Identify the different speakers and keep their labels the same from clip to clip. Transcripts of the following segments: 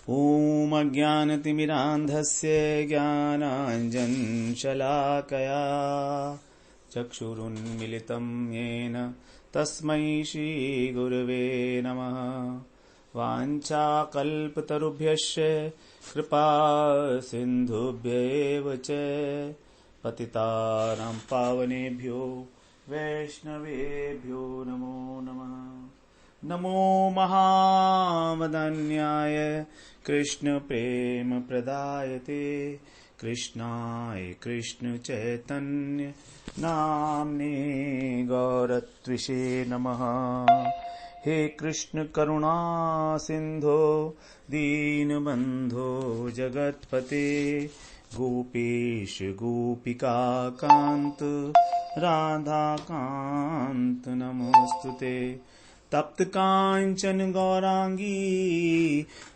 Speaker 1: ॐ अज्ञानतिमिरान्धस्य ज्ञानाञ्जनशलाकया चक्षुरुन्मिलितं येन तस्मै श्रीगुरवे नमः। वाञ्छाकल्पतरुभ्यश्च कृपा सिन्धुभ्येव च पतितानां पावनेभ्यो वैष्णवेभ्यो नमो नमः। नमो महावदन्याय कृष्ण प्रेम प्रदायते कृष्णाय कृष्ण चैतन्य नाम्ने गौरत्विषे नमः। हे कृष्ण करुणा सिंधो दीनबंधो जगत्पते गोपेश गोपिका कांत राधा कांत नमोस्तुते। तप्त कांचन गौरांगी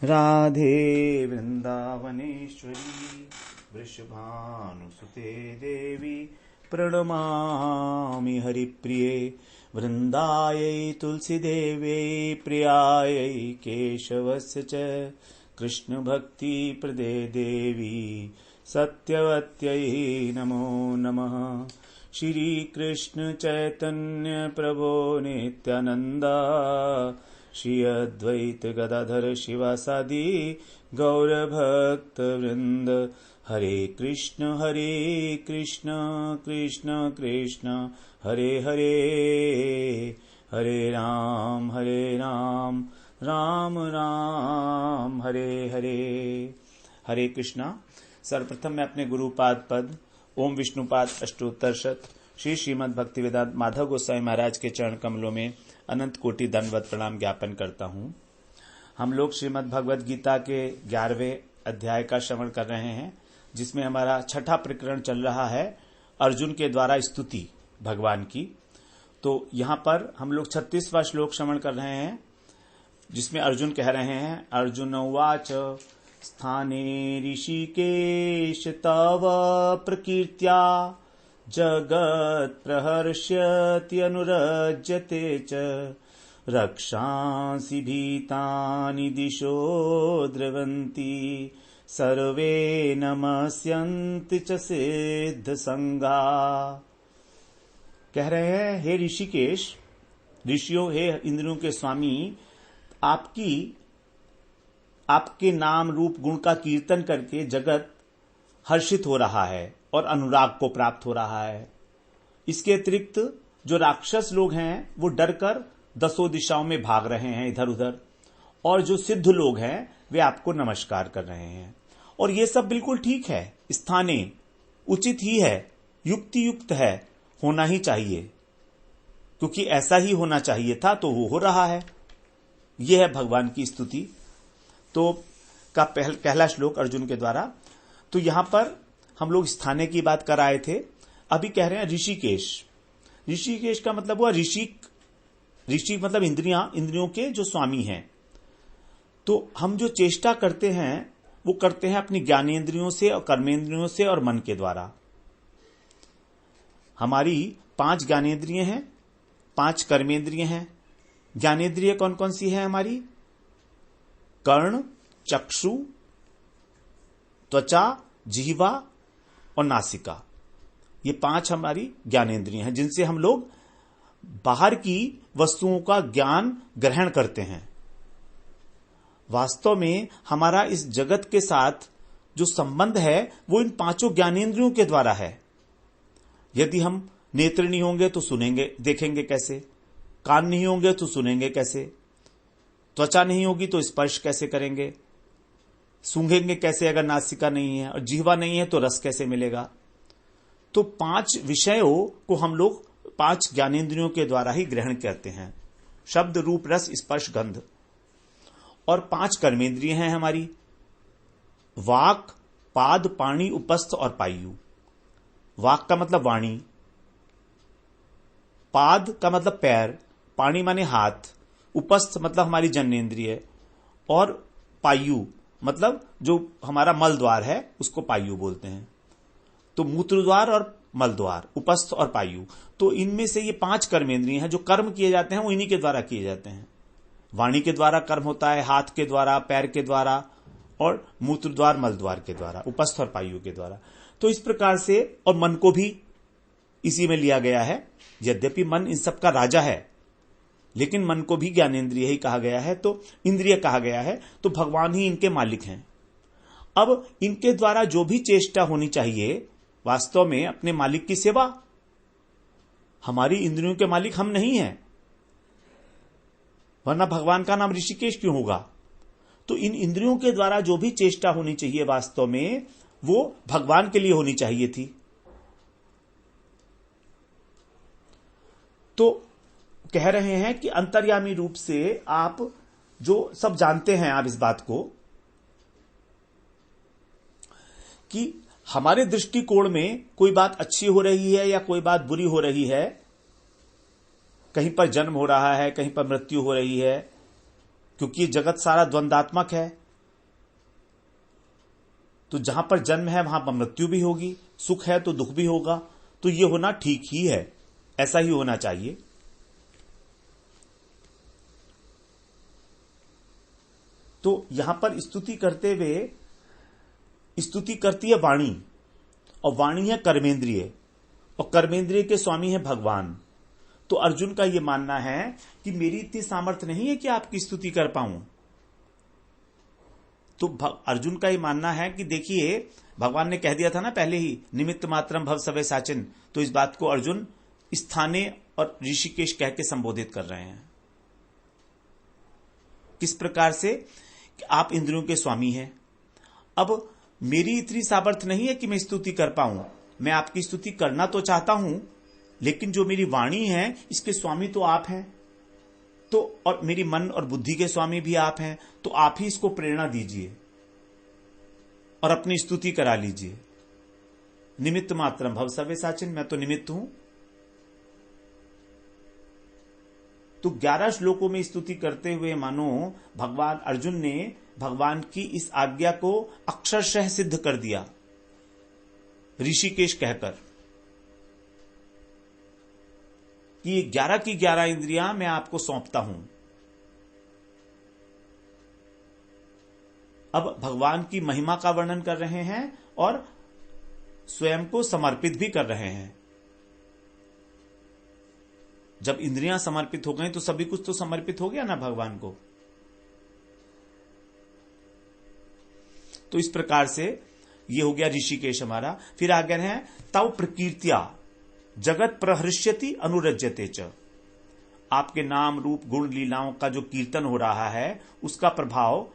Speaker 1: राधे वृंदावनेश्वरी वृषभानुसुते देवी प्रणमामि हरिप्रिये। वृंदायै तुलसीदेव्यै प्रियायै केशवस्य च कृष्ण भक्ति प्रदे देवी सत्यवत्यै नमो नमः। श्री कृष्ण चैतन्य प्रभो नित्यानंदा श्री अद्वैत गदाधर शिवासादि गौर भक्त वृंद। हरे कृष्ण कृष्ण कृष्ण हरे हरे हरे राम राम राम हरे हरे। हरे कृष्णा। सर्वप्रथम मैं अपने गुरुपाद पद ओम विष्णुपाद अष्टोत्तर शत श्री श्रीमद् भक्तिवेदांत माधव गोस्वामी महाराज के चरण कमलों में अनंत कोटि दंडवत प्रणाम ज्ञापन करता हूँ। हम लोग श्रीमद् भगवद गीता के 11वें अध्याय का श्रवण कर रहे हैं, जिसमें हमारा छठा प्रकरण चल रहा है अर्जुन के द्वारा स्तुति भगवान की। तो यहाँ पर हम लोग 36वां श्लोक श्रवण कर रहे हैं, जिसमें अर्जुन कह रहे हैं, अर्जुन उवाच स्थाने ऋषिकेश तव प्रकीर्त्या जगत् प्रहर्ष्यति अनुरज्यते च रक्षांसि भीतानि दिशो द्रवन्ति सर्वे नमस्यन्ति च सिद्ध संगा। कह रहे हैं, हे ऋषिकेश, ऋषियों, हे इंद्रियों के स्वामी, आपके नाम रूप गुण का कीर्तन करके जगत हर्षित हो रहा है और अनुराग को प्राप्त हो रहा है। इसके अतिरिक्त जो राक्षस लोग हैं वो डरकर दसों दिशाओं में भाग रहे हैं इधर उधर, और जो सिद्ध लोग हैं वे आपको नमस्कार कर रहे हैं। और ये सब बिल्कुल ठीक है, स्थाने उचित ही है, युक्ति युक्त है, होना ही चाहिए, क्योंकि ऐसा ही होना चाहिए था, तो वो हो रहा है। यह है भगवान की स्तुति। तो का पहला श्लोक अर्जुन के द्वारा। तो यहां पर हम लोग स्थाने की बात कर आए थे, अभी कह रहे हैं ऋषिकेश। ऋषिकेश का मतलब हुआ ऋषि मतलब इंद्रियों के जो स्वामी हैं। तो हम जो चेष्टा करते हैं वो करते हैं अपनी ज्ञानेंद्रियों से और कर्मेंद्रियों से और मन के द्वारा। हमारी 5 ज्ञानेंद्रिय हैं, 5 कर्मेंद्रिय हैं। ज्ञानेंद्रिय कौन कौन सी है हमारी? कर्ण, चक्षु, त्वचा, जिह्वा और नासिका। ये 5 हमारी ज्ञानेंद्रिय हैं, जिनसे हम लोग बाहर की वस्तुओं का ज्ञान ग्रहण करते हैं। वास्तव में हमारा इस जगत के साथ जो संबंध है वो इन 5 ज्ञानेंद्रियों के द्वारा है। यदि हम नेत्र नहीं होंगे तो सुनेंगे, देखेंगे कैसे? कान नहीं होंगे तो सुनेंगे कैसे? त्वचा नहीं होगी तो स्पर्श कैसे करेंगे? सूंघेंगे कैसे अगर नासिका नहीं है? और जिह्वा नहीं है तो रस कैसे मिलेगा? तो 5 विषयों को हम लोग 5 ज्ञानेंद्रियों के द्वारा ही ग्रहण करते हैं, शब्द, रूप, रस, स्पर्श, गंध। और 5 कर्मेंद्रिय हैं हमारी, वाक, पाद, पाणी, उपस्थ और पायु। वाक का मतलब वाणी, पाद का मतलब पैर, पाणी माने हाथ, उपस्थ मतलब हमारी जननेंद्रिय, और पायु मतलब जो हमारा मल द्वार है उसको पायु बोलते हैं। तो मूत्र द्वार और मल द्वार, उपस्थ और पायु। तो इनमें से ये 5 कर्मेंद्रिय हैं। जो कर्म किए जाते हैं वो इन्हीं के द्वारा किए जाते हैं। वाणी के द्वारा कर्म होता है, हाथ के द्वारा, पैर के द्वारा, और मूत्र द्वार मल द्वार के द्वारा, उपस्थ और पायु के द्वारा। तो इस प्रकार से, और मन को भी इसी में लिया गया है। यद्यपि मन इन सब का राजा है, लेकिन मन को भी ज्ञानेंद्रिय ही कहा गया है, तो इंद्रिय कहा गया है, तो भगवान ही इनके मालिक हैं। अब इनके द्वारा जो भी चेष्टा होनी चाहिए, वास्तव में अपने मालिक की सेवा। हमारी इंद्रियों के मालिक हम नहीं हैं, वरना भगवान का नाम ऋषिकेश क्यों होगा। तो इन इंद्रियों के द्वारा जो भी चेष्टा होनी चाहिए, वास्तव में वो भगवान के लिए होनी चाहिए थी। तो कह रहे हैं कि अंतर्यामी रूप से आप जो सब जानते हैं, आप इस बात को कि हमारे दृष्टिकोण में कोई बात अच्छी हो रही है या कोई बात बुरी हो रही है, कहीं पर जन्म हो रहा है, कहीं पर मृत्यु हो रही है, क्योंकि जगत सारा द्वंदात्मक है। तो जहां पर जन्म है वहां पर मृत्यु भी होगी, सुख है तो दुख भी होगा। तो ये होना ठीक ही है, ऐसा ही होना चाहिए। तो यहां पर स्तुति करते हुए, स्तुति करती है वाणी, और वाणी है कर्मेंद्रिय, और कर्मेंद्रिय के स्वामी है भगवान। तो अर्जुन का यह मानना है कि मेरी इतनी सामर्थ्य नहीं है कि आपकी स्तुति कर पाऊं। तो अर्जुन का यह मानना है कि देखिए, भगवान ने कह दिया था ना पहले ही, निमित्त मात्रम भव सवे साचिन। तो इस बात को अर्जुन स्थाने और ऋषिकेश कह के संबोधित कर रहे हैं। किस प्रकार से कि आप इंद्रियों के स्वामी हैं। अब मेरी इतनी सामर्थ्य नहीं है कि मैं स्तुति कर पाऊं। मैं आपकी स्तुति करना तो चाहता हूं, लेकिन जो मेरी वाणी है इसके स्वामी तो आप हैं। तो और मेरी मन और बुद्धि के स्वामी भी आप हैं। तो आप ही इसको प्रेरणा दीजिए और अपनी स्तुति करा लीजिए। निमित्त मात्रम भव सवे साचिन, मैं तो निमित्त हूं। तो 11 श्लोकों में स्तुति करते हुए मानो भगवान अर्जुन ने भगवान की इस आज्ञा को अक्षरशः सिद्ध कर दिया, ऋषिकेश कहकर कि 11 की 11 इंद्रियां मैं आपको सौंपता हूं। अब भगवान की महिमा का वर्णन कर रहे हैं और स्वयं को समर्पित भी कर रहे हैं। जब इंद्रियां समर्पित हो गई तो सभी कुछ तो समर्पित हो गया ना भगवान को। तो इस प्रकार से ये हो गया ऋषिकेश हमारा। फिर आगे है तव प्रकीर्त्या जगत प्रहृष्यति अनुरज्यते च। आपके नाम रूप गुण लीलाओं का जो कीर्तन हो रहा है उसका प्रभाव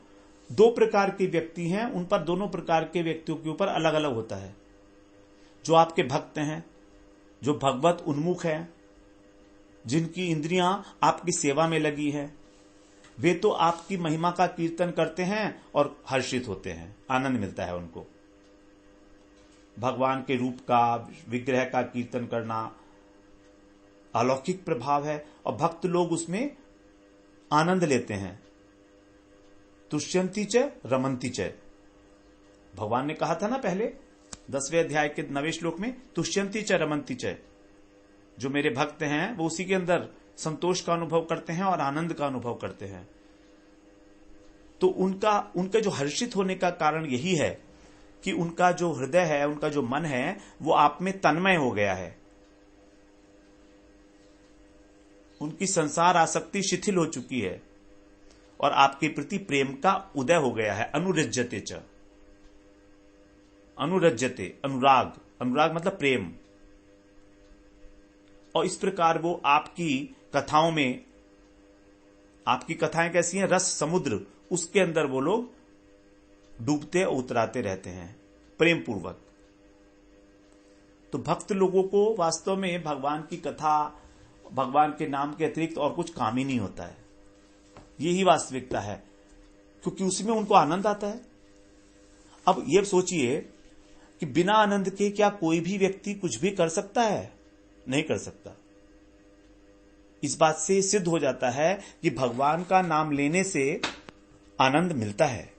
Speaker 1: 2 प्रकार के व्यक्ति हैं, उन पर दोनों प्रकार के व्यक्तियों के ऊपर अलग अलग होता है। जो आपके भक्त हैं, जो भगवत उन्मुख हैं, जिनकी इंद्रियां आपकी सेवा में लगी है, वे तो आपकी महिमा का कीर्तन करते हैं और हर्षित होते हैं, आनंद मिलता है उनको। भगवान के रूप का, विग्रह का कीर्तन करना अलौकिक प्रभाव है और भक्त लोग उसमें आनंद लेते हैं। तुष्यंती च रमंती च, भगवान ने कहा था ना पहले 10वें अध्याय के 9वें श्लोक में, तुष्यंती च रमंती च। जो मेरे भक्त हैं वो उसी के अंदर संतोष का अनुभव करते हैं और आनंद का अनुभव करते हैं। तो उनका जो हर्षित होने का कारण यही है कि उनका जो हृदय है, उनका जो मन है, वो आप में तन्मय हो गया है। उनकी संसार आसक्ति शिथिल हो चुकी है और आपके प्रति प्रेम का उदय हो गया है। अनुरज्यते च, अनुरज्यते, अनुराग, अनुराग मतलब प्रेम। और इस प्रकार वो आपकी कथाओं में, आपकी कथाएं कैसी हैं, रस समुद्र, उसके अंदर वो लोग डूबते और उतराते रहते हैं प्रेम पूर्वक। तो भक्त लोगों को वास्तव में भगवान की कथा, भगवान के नाम के अतिरिक्त और कुछ काम ही नहीं होता है। यही वास्तविकता है, क्योंकि उसमें उनको आनंद आता है। अब ये सोचिए कि बिना आनंद के क्या कोई भी व्यक्ति कुछ भी कर सकता है? नहीं कर सकता। इस बात से सिद्ध हो जाता है कि भगवान का नाम लेने से आनंद मिलता है।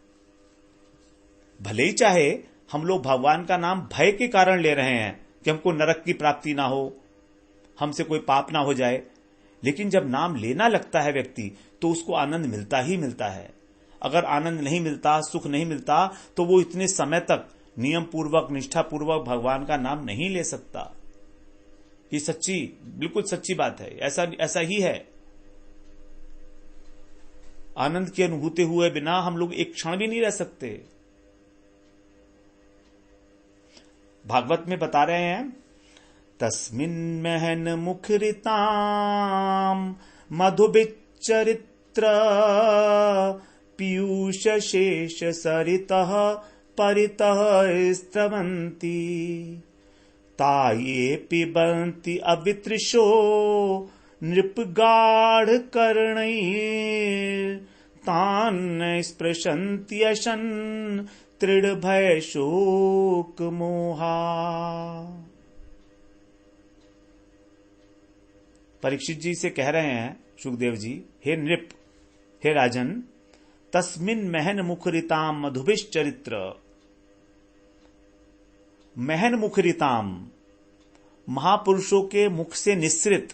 Speaker 1: भले ही चाहे हम लोग भगवान का नाम भय के कारण ले रहे हैं कि हमको नरक की प्राप्ति ना हो, हमसे कोई पाप ना हो जाए, लेकिन जब नाम लेना लगता है व्यक्ति तो उसको आनंद मिलता ही मिलता है। अगर आनंद नहीं मिलता, सुख नहीं मिलता, तो वो इतने समय तक नियम पूर्वक, निष्ठा पूर्वक भगवान का नाम नहीं ले सकता। ये सच्ची, बिल्कुल सच्ची बात है। ऐसा ही है। आनंद की अनुभूति हुए बिना हम लोग एक क्षण भी नहीं रह सकते। भागवत में बता रहे हैं, तस्मिन् महन मुखरिताम मधुबिच्चरित्र पीयूष शेष सरितः परितः स्रवन्ति ताये पिबन्ति अवितृषो नृपगाढ़ कर्णैः तान् स्पृशन्ति अशन् तृण भय शोक मोहा। परीक्षित जी से कह रहे हैं सुखदेव जी, हे नृप, हे राजन, तस्मिन् महन मुखरिताम मधुभिश्च चरित्र। महन मुखरिताम, महापुरुषों के मुख से निस्सृत,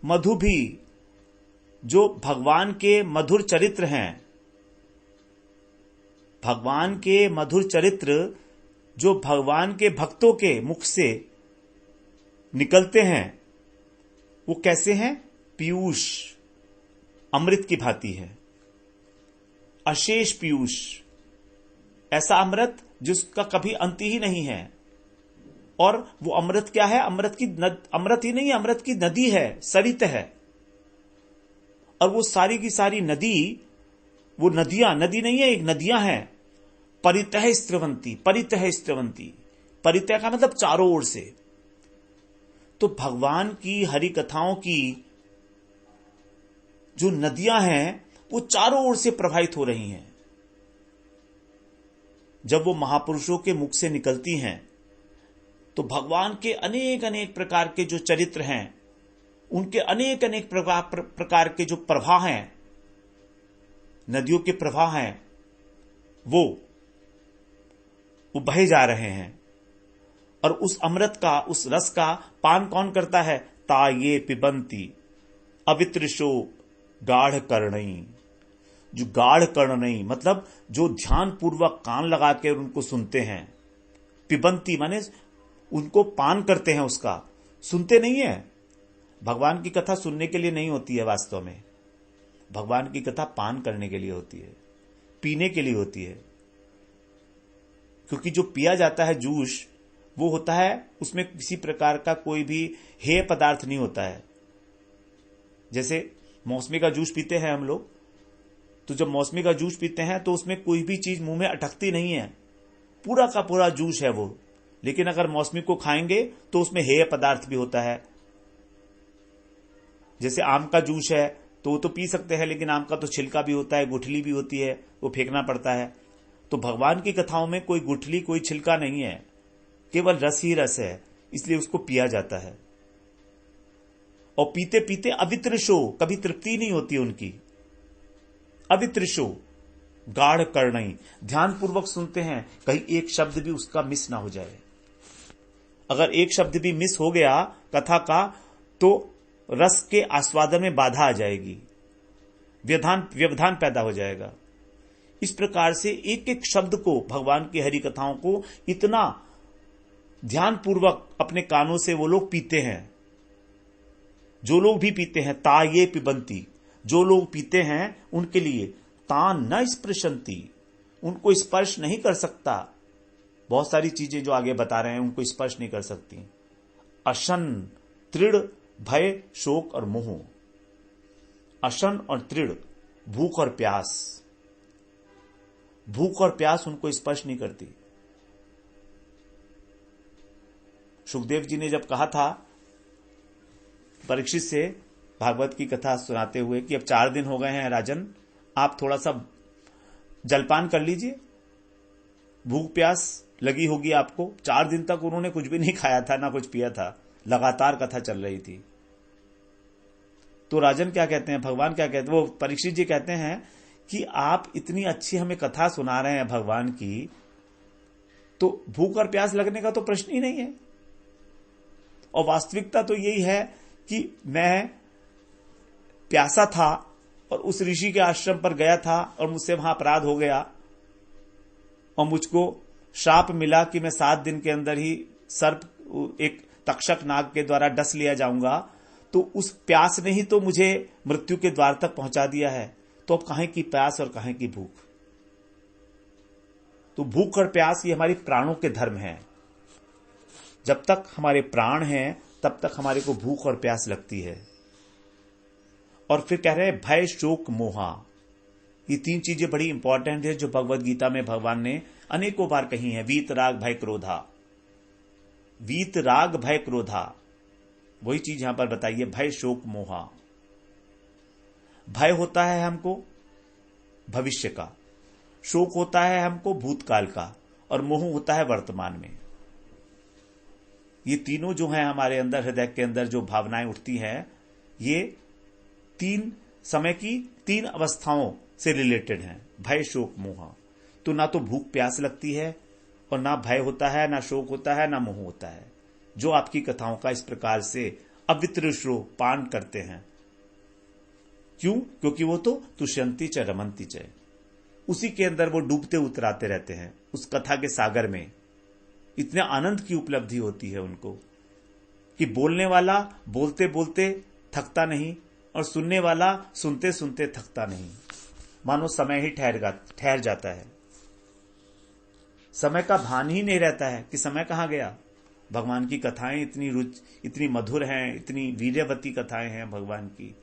Speaker 1: मधु भी, जो भगवान के मधुर चरित्र हैं, भगवान के मधुर चरित्र जो भगवान के भक्तों के मुख से निकलते हैं, वो कैसे हैं? पीयूष, अमृत की भांति है। अशेष पीयूष, ऐसा अमृत जिसका कभी अंत ही नहीं है। और वो अमृत क्या है? अमृत ही नहीं, अमृत की नदी है, सरित है। और वो सारी की सारी नदी, वो नदियां, नदी नहीं है, एक नदियां हैं। परितः स्रवंती, परितः स्रवंती, परितः का मतलब चारों ओर से। तो भगवान की हरि कथाओं की जो नदियां हैं, वो चारों ओर से प्रवाहित हो रही हैं। जब वो महापुरुषों के मुख से निकलती हैं, तो भगवान के अनेक अनेक प्रकार के जो चरित्र हैं, उनके अनेक अनेक प्रकार के जो प्रवाह हैं, नदियों के प्रवाह हैं, वो बहे जा रहे हैं। और उस अमृत का, उस रस का पान कौन करता है? ताये पिबंती अवितृषो गाढ़ कर्णई, जो गाढ़ कर्णई मतलब जो ध्यान पूर्वक कान लगा के उनको सुनते हैं। पिबंती माने उनको पान करते हैं, उसका सुनते नहीं है। भगवान की कथा सुनने के लिए नहीं होती है, वास्तव में भगवान की कथा पान करने के लिए होती है, पीने के लिए होती है। क्योंकि जो पिया जाता है जूस, वो होता है, उसमें किसी प्रकार का कोई भी हेय पदार्थ नहीं होता है। जैसे मौसमी का जूस पीते हैं हम लोग, तो जब मौसमी का जूस पीते हैं तो उसमें कोई भी चीज मुंह में अटकती नहीं है, पूरा का पूरा जूस है वो। लेकिन अगर मौसमी को खाएंगे तो उसमें हेय पदार्थ भी होता है। जैसे आम का जूस है तो वो तो पी सकते हैं, लेकिन आम का तो छिलका भी होता है, गुठली भी होती है, वो फेंकना पड़ता है। तो भगवान की कथाओं में कोई गुठली, कोई छिलका नहीं है, केवल रस ही रस है, इसलिए उसको पिया जाता है। और पीते पीते अवितृषो, कभी तृप्ति नहीं होती उनकी। अवितृषो गाढ़ कर्णई, ध्यान पूर्वक सुनते हैं, कहीं एक शब्द भी उसका मिस ना हो जाए। अगर एक शब्द भी मिस हो गया कथा का, तो रस के आस्वादन में बाधा आ जाएगी, व्यवधान पैदा हो जाएगा। इस प्रकार से एक एक शब्द को, भगवान की हरि कथाओं को इतना ध्यान पूर्वक अपने कानों से वो लोग पीते हैं। जो लोग भी पीते हैं, ता ये पिबंती, जो लोग पीते हैं उनके लिए, ता न स्पृशंती, उनको स्पर्श नहीं कर सकता। बहुत सारी चीजें जो आगे बता रहे हैं उनको स्पर्श नहीं कर सकती। अशन, तृण, भय, शोक और मोह। अशन और तृण, भूख और प्यास, भूख और प्यास उनको स्पर्श नहीं करती। सुखदेव जी ने जब कहा था परीक्षित से भागवत की कथा सुनाते हुए कि अब 4 दिन हो गए हैं राजन, आप थोड़ा सा जलपान कर लीजिए, भूख प्यास लगी होगी आपको। 4 दिन तक उन्होंने कुछ भी नहीं खाया था, ना कुछ पिया था, लगातार कथा चल रही थी। तो राजन क्या कहते हैं, भगवान क्या कहते हैं, वो परीक्षित जी कहते हैं कि आप इतनी अच्छी हमें कथा सुना रहे हैं भगवान की, तो भूख और प्यास लगने का तो प्रश्न ही नहीं है। और वास्तविकता तो यही है कि मैं प्यासा था, और उस ऋषि के आश्रम पर गया था और मुझसे वहां अपराध हो गया और मुझको श्राप मिला कि मैं 7 दिन के अंदर ही सर्प एक तक्षक नाग के द्वारा डस लिया जाऊंगा, तो उस प्यास ने ही तो मुझे मृत्यु के द्वार तक पहुंचा दिया है। तो अब कहां की प्यास और कहां की भूख? तो भूख और प्यास ये हमारी प्राणों के धर्म हैं। जब तक हमारे प्राण हैं तब तक हमारे को भूख और प्यास लगती है। और फिर कह रहे हैं भय, शोक, मोहा, ये 3 चीजें बड़ी इंपॉर्टेंट है जो भगवद गीता में भगवान ने अनेकों बार कही हैं। वीत राग भय क्रोधा, वीत राग भय क्रोधा, वही चीज यहां पर बताइए, भय, शोक, मोहा। भय होता है हमको भविष्य का, शोक होता है हमको भूतकाल का, और मोह होता है वर्तमान में। ये तीनों जो हैं हमारे अंदर, हृदय के अंदर जो भावनाएं उठती हैं, ये 3 समय की 3 अवस्थाओं से रिलेटेड हैं, भय, शोक, मोह। तो ना तो भूख प्यास लगती है और ना भय होता है, ना शोक होता है, ना मोह होता है, जो आपकी कथाओं का इस प्रकार से अवित्रश्रो पान करते हैं। क्यों? क्योंकि वो तो तुष्यंती च रमंती च, उसी के अंदर वो डूबते उतराते रहते हैं, उस कथा के सागर में। इतने आनंद की उपलब्धि होती है उनको कि बोलने वाला बोलते बोलते थकता नहीं और सुनने वाला सुनते सुनते थकता नहीं, मानो समय ही ठहर जाता है। समय का भान ही नहीं रहता है कि समय कहां गया। भगवान की कथाएं इतनी मधुर हैं, इतनी वीर्यवती कथाएं हैं भगवान की,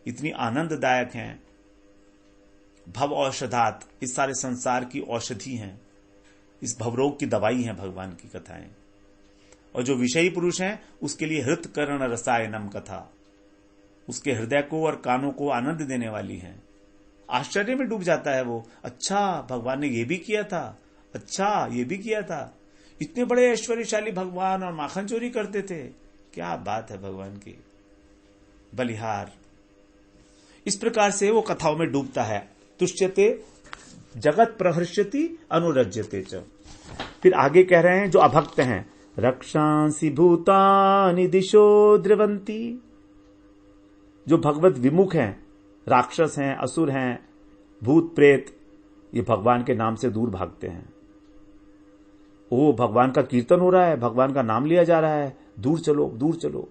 Speaker 1: इतनी आनंददायक हैं। भव औषधात, इस सारे संसार की औषधि हैं, इस भवरोग की दवाई है भगवान की कथाएं। और जो विषयी पुरुष हैं उसके लिए हृत कर्ण रसायनम कथा, उसके हृदय को और कानों को आनंद देने वाली है। आश्चर्य में डूब जाता है वो, अच्छा भगवान ने ये भी किया था, अच्छा ये भी किया था, इतने बड़े ऐश्वर्यशाली भगवान और माखन चोरी करते थे, क्या बात है भगवान की, बलिहार। इस प्रकार से वो कथाओं में डूबता है। तुष्यते जगत प्रहर्षति अनुरज्यते च। फिर आगे कह रहे हैं जो अभक्त हैं, रक्षांसि भूतानि दिशो द्रवंती, जो भगवत विमुख हैं, राक्षस हैं, असुर हैं, भूत प्रेत, ये भगवान के नाम से दूर भागते हैं। ओ भगवान का कीर्तन हो रहा है, भगवान का नाम लिया जा रहा है, दूर चलो दूर चलो।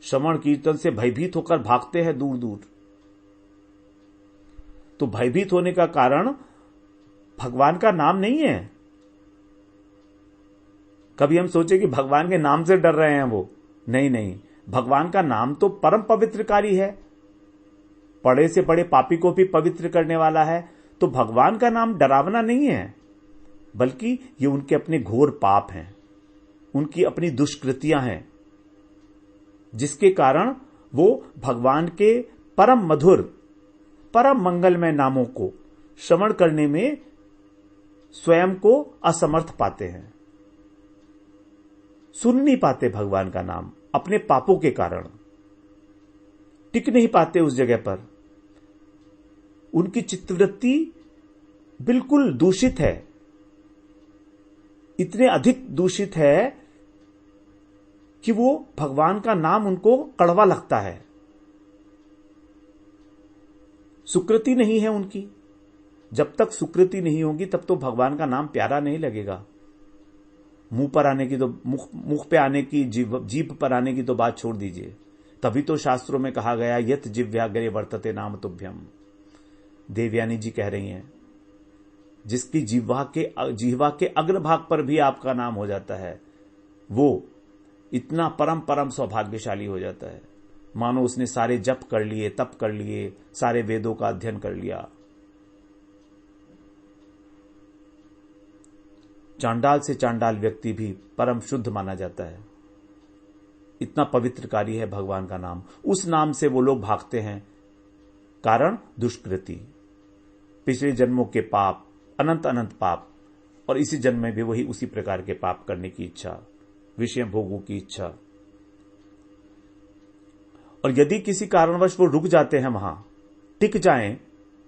Speaker 1: श्रवण कीर्तन से भयभीत होकर भागते हैं दूर दूर। तो भयभीत होने का कारण भगवान का नाम नहीं है। कभी हम सोचे कि भगवान के नाम से डर रहे हैं वो, नहीं नहीं, भगवान का नाम तो परम पवित्रकारी है, बड़े से बड़े पापी को भी पवित्र करने वाला है। तो भगवान का नाम डरावना नहीं है, बल्कि ये उनके अपने घोर पाप हैं, उनकी अपनी दुष्कृतियां हैं, जिसके कारण वो भगवान के परम मधुर परम मंगलमय नामों को श्रवण करने में स्वयं को असमर्थ पाते हैं, सुन नहीं पाते भगवान का नाम, अपने पापों के कारण टिक नहीं पाते उस जगह पर। उनकी चित्तवृत्ति बिल्कुल दूषित है, इतने अधिक दूषित है कि वो भगवान का नाम उनको कड़वा लगता है। सुकृति नहीं है उनकी। जब तक सुकृति नहीं होगी तब तो भगवान का नाम प्यारा नहीं लगेगा। मुंह पर आने की तो मुख पे आने की, जीभ पर आने की तो बात छोड़ दीजिए। तभी तो शास्त्रों में कहा गया यत जिह्वाग्रे वर्तते नाम तुभ्यम। देवयानी जी कह रही हैं, जिसकी जिह्वा के अग्रभाग पर भी आपका नाम हो जाता है, वो इतना परम परम सौभाग्यशाली हो जाता है, मानो उसने सारे जप कर लिए, तप कर लिए, सारे वेदों का अध्ययन कर लिया। चांडाल से चांडाल व्यक्ति भी परम शुद्ध माना जाता है, इतना पवित्रकारी है भगवान का नाम। उस नाम से वो लोग भागते हैं, कारण दुष्कृति, पिछले जन्मों के पाप, अनंत अनंत पाप, और इसी जन्म में भी वही उसी प्रकार के पाप करने की इच्छा, विषय भोगों की इच्छा। और यदि किसी कारणवश वो रुक जाते हैं, वहां टिक जाएं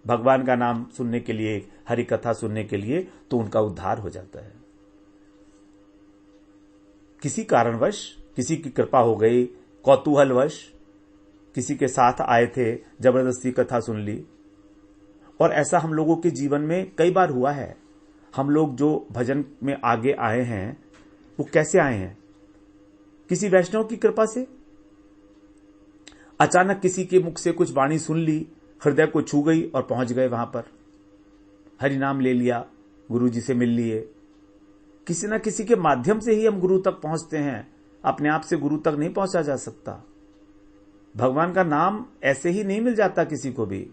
Speaker 1: भगवान का नाम सुनने के लिए, हरि कथा सुनने के लिए, तो उनका उद्धार हो जाता है। किसी कारणवश, किसी की कृपा हो गई, कौतूहलवश, किसी के साथ आए थे, जबरदस्ती कथा सुन ली। और ऐसा हम लोगों के जीवन में कई बार हुआ है। हम लोग जो भजन में आगे आए हैं वो कैसे आए हैं? किसी वैष्णव की कृपा से। अचानक किसी के मुख से कुछ वाणी सुन ली, हृदय को छू गई और पहुंच गए वहां पर। हरि नाम ले लिया, गुरु जी से मिल लिए। किसी न किसी के माध्यम से ही हम गुरु तक पहुंचते हैं। अपने आप से गुरु तक नहीं पहुंचा जा सकता। भगवान का नाम ऐसे ही नहीं मिल जाता किसी को भी।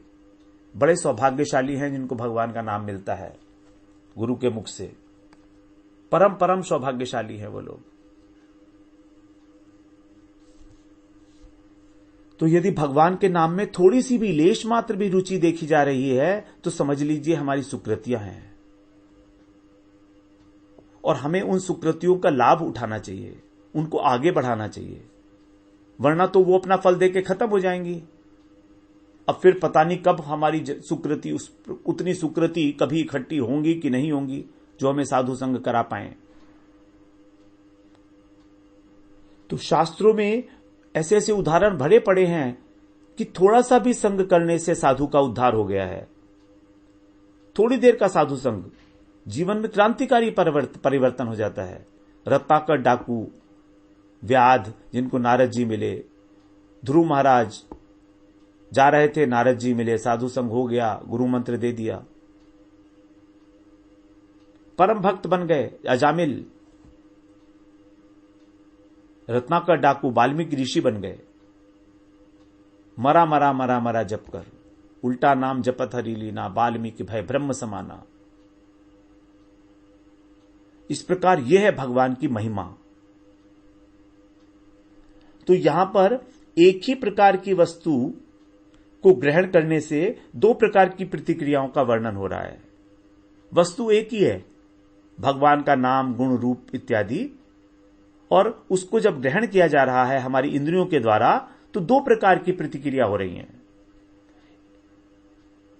Speaker 1: बड़े सौभाग्यशाली हैं जिनको भगवान का नाम मिलता है गुरु के मुख से। परम परम सौभाग्यशाली हैं वो लोग। तो यदि भगवान के नाम में थोड़ी सी भी लेश मात्र भी रुचि देखी जा रही है तो समझ लीजिए हमारी सुकृतियां हैं, और हमें उन सुकृतियों का लाभ उठाना चाहिए, उनको आगे बढ़ाना चाहिए, वरना तो वो अपना फल देके खत्म हो जाएंगी। अब फिर पता नहीं कब हमारी सुकृति उतनी सुकृति कभी इकट्ठी होंगी कि नहीं होंगी जो हमें साधु संग करा पाए। तो शास्त्रों में ऐसे ऐसे उदाहरण भरे पड़े हैं कि थोड़ा सा भी संग करने से साधु का उद्धार हो गया है। थोड़ी देर का साधु संग जीवन में क्रांतिकारी परिवर्तन हो जाता है। रत्नाकर डाकू, व्याध जिनको नारद जी मिले, ध्रुव महाराज जा रहे थे, नारद जी मिले, साधु संग हो गया, गुरु मंत्र दे दिया, परम भक्त बन गए। अजामिल, रत्नाकर डाकू वाल्मीकि ऋषि बन गए। मरा मरा मरा मरा जप कर, उल्टा नाम जपत हरि लीना, वाल्मीकि भय ब्रह्म समाना। इस प्रकार यह है भगवान की महिमा। तो यहां पर एक ही प्रकार की वस्तु को ग्रहण करने से दो प्रकार की प्रतिक्रियाओं का वर्णन हो रहा है। वस्तु एक ही है, भगवान का नाम, गुण, रूप इत्यादि, और उसको जब ग्रहण किया जा रहा है हमारी इंद्रियों के द्वारा तो दो प्रकार की प्रतिक्रिया हो रही है।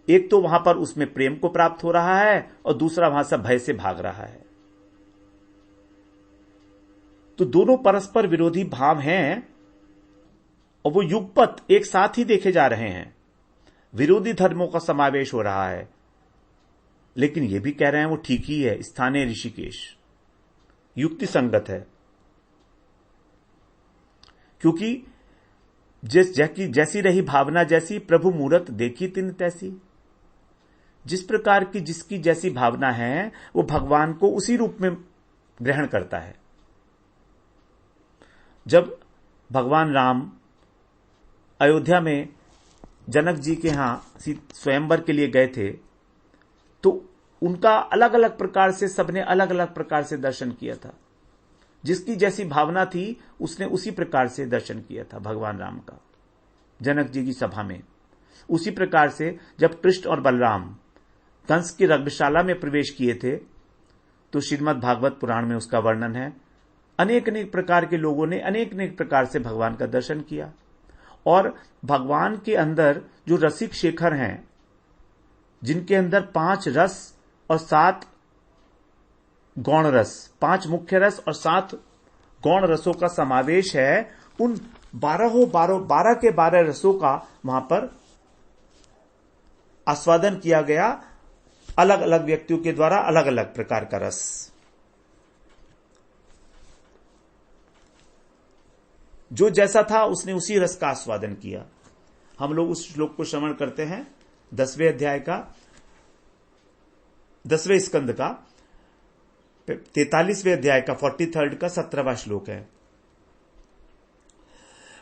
Speaker 1: एक तो वहां पर उसमें प्रेम को प्राप्त हो रहा है और दूसरा वहां से भय से भाग रहा है। तो दोनों परस्पर विरोधी भाव हैं और वो युगपत एक साथ ही देखे जा रहे हैं। विरोधी धर्मों का समावेश हो रहा है, लेकिन ये भी कह रहे हैं वो ठीक ही है, स्थाने ऋषिकेश, युक्ति संगत है। क्योंकि जैसी रही भावना जैसी, प्रभु मूरत देखी तिन तैसी। जिस प्रकार की जिसकी जैसी भावना है वो भगवान को उसी रूप में ग्रहण करता है। जब भगवान राम अयोध्या में जनक जी के यहां स्वयंवर के लिए गए थे तो उनका अलग अलग प्रकार से, सबने अलग अलग प्रकार से दर्शन किया था। जिसकी जैसी भावना थी उसने उसी प्रकार से दर्शन किया था भगवान राम का जनक जी की सभा में। उसी प्रकार से जब कृष्ण और बलराम कंस की रंगशाला में प्रवेश किए थे तो श्रीमद् भागवत पुराण में उसका वर्णन है। अनेक अनेक प्रकार के लोगों ने अनेक अनेक प्रकार से भगवान का दर्शन किया, और भगवान के अंदर जो रसिक शेखर हैं, जिनके अंदर 5 रस और 7 गौण रस, 5 मुख्य रस और 7 गौण रसों का समावेश है, उन 12 के 12 रसों का वहां पर आस्वादन किया गया, अलग अलग व्यक्तियों के द्वारा अलग अलग प्रकार का रस। जो जैसा था उसने उसी रस का आस्वादन किया। हम लोग उस श्लोक को श्रवण करते हैं 10वें अध्याय का, 10वें स्कंद का 43वें अध्याय का 43rd का 17वां श्लोक है।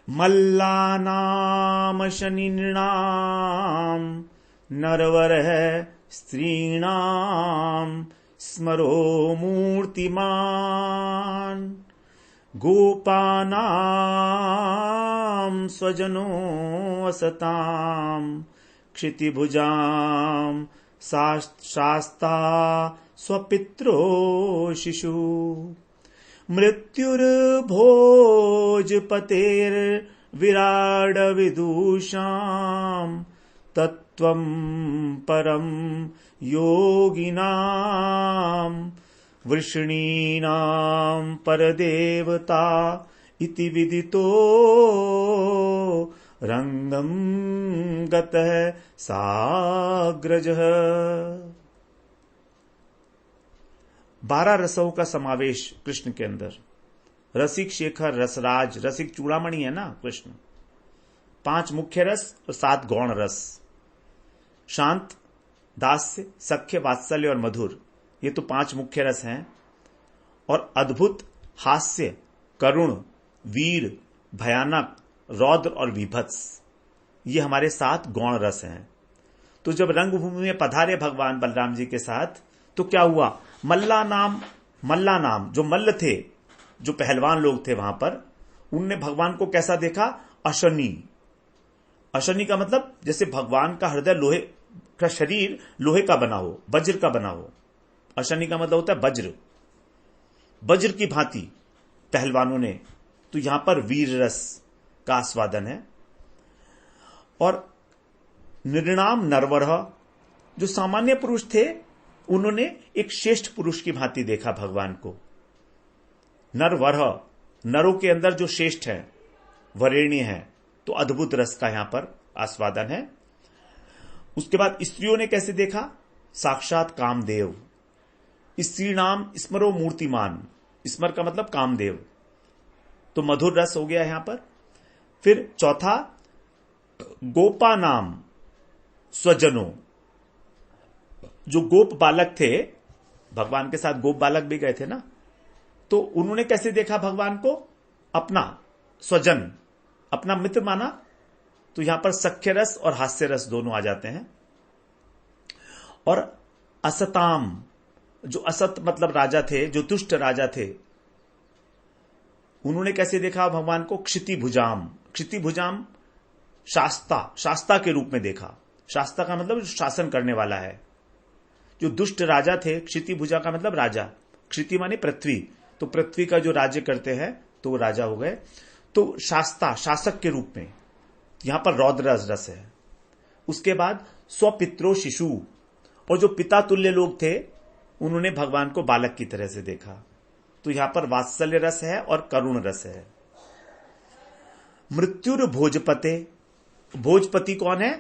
Speaker 1: मल्लानाम शनिनाम नरवर है स्त्रीणाम स्मरो मूर्तिमान गोपानाम स्वजनो असताम क्षितिभुजाम शास्ता स्वपित्रो शिशु मृत्युर्भोजपतेर्विराड विदुषाम तत्त्वं परम योगिनाम वृषणीनां परदेवता इति विदितो रंगम गतः साग्रजः। 12 रसों का समावेश कृष्ण के अंदर। रसिक शेखर, रसराज, रसिक चूड़ामणि है ना कृष्ण। 5 मुख्य रस और 7 गौण रस। शांत, दास्य, सख्य, वात्सल्य और मधुर, ये तो 5 मुख्य रस हैं। और अद्भुत, हास्य, करुण, वीर, भयानक, रौद्र और विभत्स, ये हमारे 7 गौण रस हैं। तो जब रंगभूमि में पधारे भगवान बलराम जी के साथ, तो क्या हुआ? मल्ला नाम जो मल्ल थे, जो पहलवान लोग थे वहां पर, उनने भगवान को कैसा देखा? अशनी। अशनी का मतलब जैसे भगवान का हृदय लोहे का, शरीर लोहे का बना हो, वज्र का बना हो। अशनी का मतलब होता है वज्र, वज्र की भांति पहलवानों ने। तो यहां पर वीर रस का आस्वादन है। और निर्णाम नरवरह, जो सामान्य पुरुष थे, उन्होंने एक श्रेष्ठ पुरुष की भांति देखा भगवान को। नरवरह, नरों के अंदर जो श्रेष्ठ है, वरेण्य है, तो अद्भुत रस का यहां पर आस्वादन है। उसके बाद स्त्रियों ने कैसे देखा? साक्षात कामदेव। स्त्री नाम स्मरो मूर्तिमान, स्मर का मतलब कामदेव, तो मधुर रस हो गया यहां पर। फिर चौथा, गोपा नाम स्वजनों, जो गोप बालक थे, भगवान के साथ गोप बालक भी गए थे ना, तो उन्होंने कैसे देखा भगवान को? अपना स्वजन, अपना मित्र माना। तो यहां पर सख्य रस और हास्य रस दोनों आ जाते हैं। और असताम, जो असत मतलब राजा थे, जो दुष्ट राजा थे, उन्होंने कैसे देखा भगवान को? क्षितिभुजाम। क्षितिभुजाम शास्ता के रूप में देखा। शास्ता का मतलब शासन करने वाला है। जो दुष्ट राजा थे, क्षितिभुजा का मतलब राजा, क्षिति माने पृथ्वी, तो पृथ्वी का जो राज्य करते हैं तो वो राजा हो गए। तो शास्ता, शासक के रूप में यहां पर रौद्र रस है। उसके बाद स्वपित्रो शिशु, और जो पिता तुल्य लोग थे, उन्होंने भगवान को बालक की तरह से देखा। तो यहां पर वात्सल्य रस है और करुण रस है। मृत्युर भोजपते, भोजपति कौन है?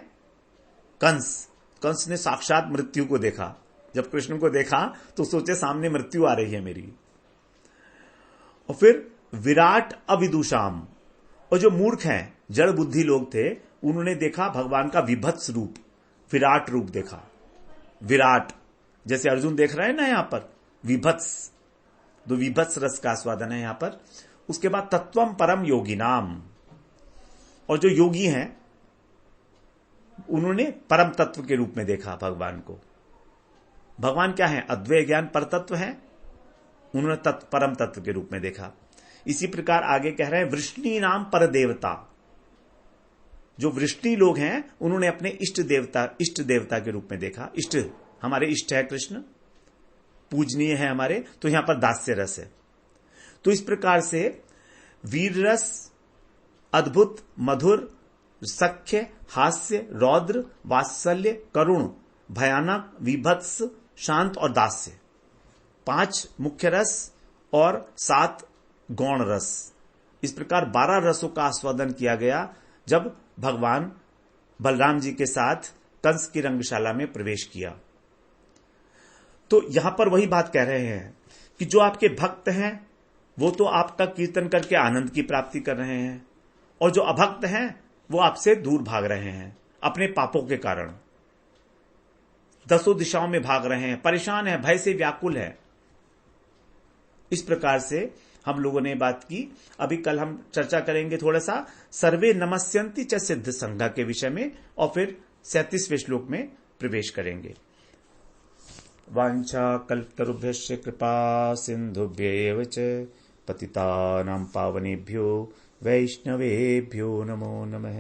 Speaker 1: कंस। कंस ने साक्षात मृत्यु को देखा। जब कृष्ण को देखा तो सोचे सामने मृत्यु आ रही है मेरी। और फिर विराट अविदुषाम, और जो मूर्ख हैं, जड़ बुद्धि लोग थे, उन्होंने देखा भगवान का विभत्स रूप, विराट रूप देखा। विराट, जैसे अर्जुन देख रहे हैं ना यहां पर, विभत्स, दो विभत्स रस का आस्वादन है यहां पर। उसके बाद तत्वम परम योगी नाम, और जो योगी हैं, उन्होंने परम तत्व के रूप में देखा भगवान को। भगवान क्या है? अद्वैय ज्ञान पर तत्व है, उन्होंने परम तत्व के रूप में देखा। इसी प्रकार आगे कह रहे हैं वृष्णि नाम पर देवता, जो वृष्णि लोग हैं, उन्होंने अपने इष्ट देवता के रूप में देखा। इष्ट, हमारे इष्ट है कृष्ण, पूजनीय है हमारे, तो यहां पर दास्य रस है। तो इस प्रकार से वीर रस, अद्भुत, मधुर, सख्य, हास्य, रौद्र, वात्सल्य, करुण, भयानक, विभत्स, शांत और दास्य, 5 मुख्य रस और 7 गौण रस। इस प्रकार 12 रसों का आस्वादन किया गया जब भगवान बलराम जी के साथ कंस की रंगशाला में प्रवेश किया। तो यहां पर वही बात कह रहे हैं कि जो आपके भक्त हैं, वो तो आपका कीर्तन करके आनंद की प्राप्ति कर रहे हैं, और जो अभक्त हैं, वो आपसे दूर भाग रहे हैं अपने पापों के कारण, 10 दिशाओं में भाग रहे हैं, परेशान है, भय से व्याकुल है। इस प्रकार से हम लोगों ने बात की। अभी कल हम चर्चा करेंगे थोड़ा सा सर्वे नमस्यन्ति च सिद्ध संघा के विषय में, और फिर 37वें श्लोक में प्रवेश करेंगे। वांछा कल्पतरुभ्यश्च कृपा सिन्धुभ्यैव च पतितानां पावनेभ्यो वैष्णवेभ्यो नमो नमः।